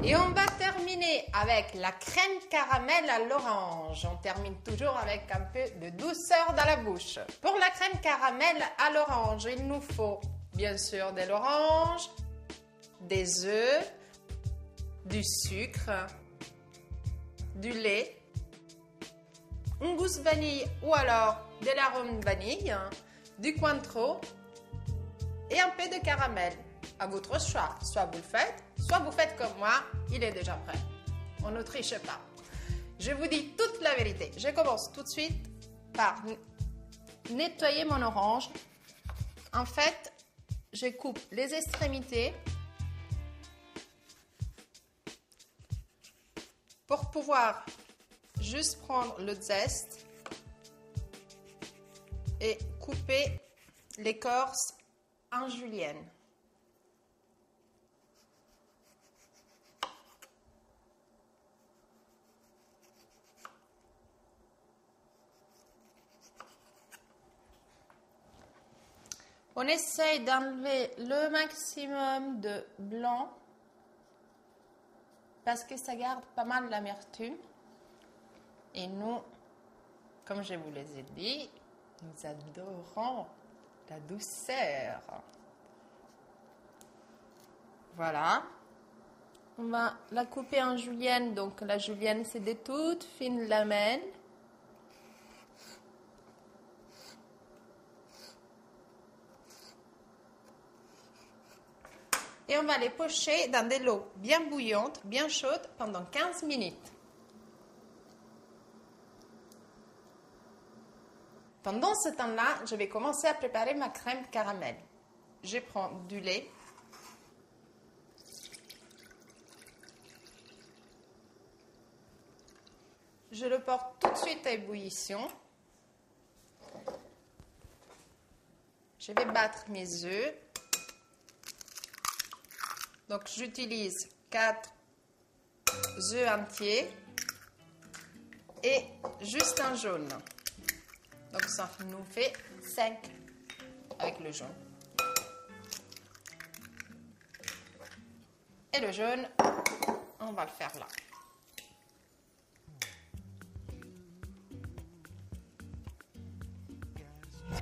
Et on va terminer avec la crème caramel à l'orange. On termine toujours avec un peu de douceur dans la bouche. Pour la crème caramel à l'orange, il nous faut bien sûr de l'orange, des œufs, du sucre, du lait, une gousse vanille ou alors de l'arôme vanille, du Cointreau et un peu de caramel. À votre choix, soit vous le faites, soit vous faites comme moi, il est déjà prêt. On ne triche pas. Je vous dis toute la vérité. Je commence tout de suite par nettoyer mon orange. En fait, je coupe les extrémités pour pouvoir juste prendre le zeste et couper l'écorce en julienne. On essaye d'enlever le maximum de blanc parce que ça garde pas mal l'amertume. Et nous, comme je vous les ai dit, nous adorons la douceur. Voilà. On va la couper en julienne. Donc la julienne, c'est des toutes fines lamelles. Et on va les pocher dans de l'eau bien bouillante, bien chaude, pendant 15 minutes. Pendant ce temps-là, je vais commencer à préparer ma crème caramel. Je prends du lait. Je le porte tout de suite à ébullition. Je vais battre mes œufs. Donc, j'utilise 4 œufs entiers et juste un jaune. Donc, ça nous fait 5 avec le jaune. Et le jaune, on va le faire là.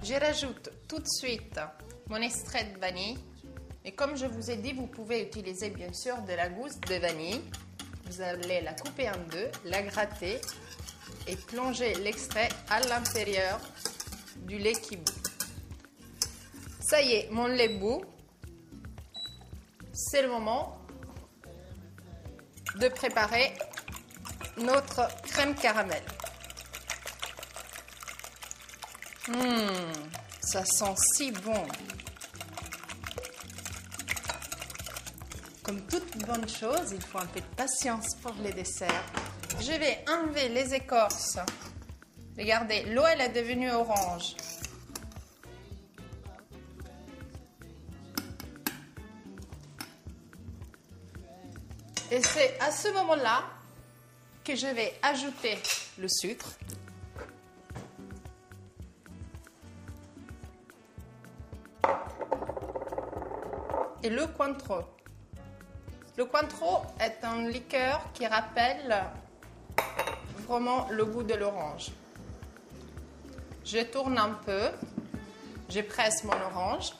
Je rajoute tout de suite mon extrait de vanille. Et comme je vous ai dit, vous pouvez utiliser bien sûr de la gousse de vanille. Vous allez la couper en deux, la gratter et plonger l'extrait à l'intérieur du lait qui bout. Ça y est, mon lait bout. C'est le moment de préparer notre crème caramel. Ça sent si bon. Comme toute bonne chose, il faut un peu de patience pour les desserts. Je vais enlever les écorces. Regardez, l'eau elle est devenue orange. Et c'est à ce moment-là que je vais ajouter le sucre. Et le Cointreau. Le Cointreau est un liqueur qui rappelle vraiment le goût de l'orange. Je tourne un peu, je presse mon orange.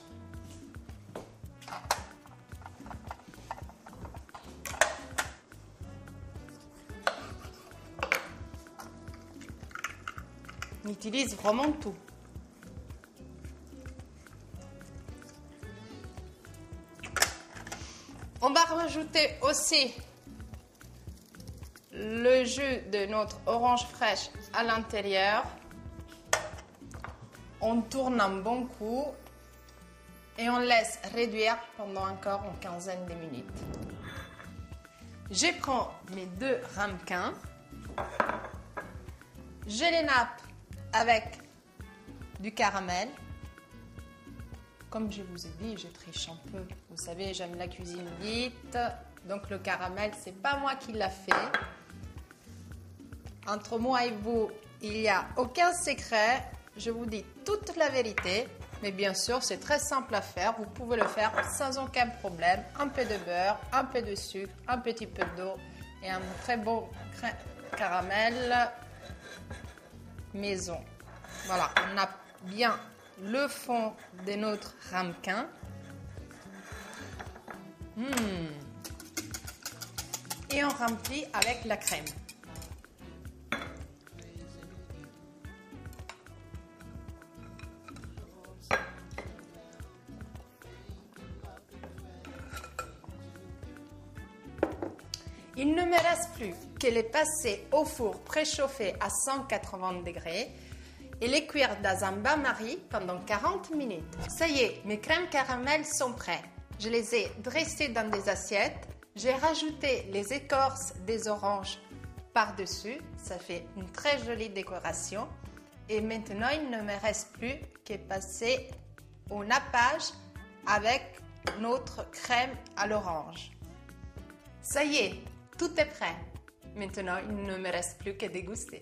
On utilise vraiment tout. On va rajouter aussi le jus de notre orange fraîche à l'intérieur. On tourne un bon coup et on laisse réduire pendant encore une quinzaine de minutes. Je prends mes 2 ramequins. Je les nappe avec du caramel. Comme je vous ai dit, je triche un peu. Vous savez, j'aime la cuisine vite. Donc le caramel, c'est pas moi qui l'a fait. Entre moi et vous, il n'y a aucun secret. Je vous dis toute la vérité. Mais bien sûr, c'est très simple à faire. Vous pouvez le faire sans aucun problème. Un peu de beurre, un peu de sucre, un petit peu d'eau et un très beau caramel maison. Voilà, on a bien le fond de notre ramequin. Et on remplit avec la crème. Il ne me reste plus qu'à les passer au four préchauffé à 180 degrés et les cuire dans un bain-marie pendant 40 minutes. Ça y est, mes crèmes caramel sont prêtes. Je les ai dressées dans des assiettes. J'ai rajouté les écorces des oranges par-dessus. Ça fait une très jolie décoration. Et maintenant, il ne me reste plus qu'à passer au nappage avec notre crème à l'orange. Ça y est, tout est prêt. Maintenant, il ne me reste plus qu'à déguster.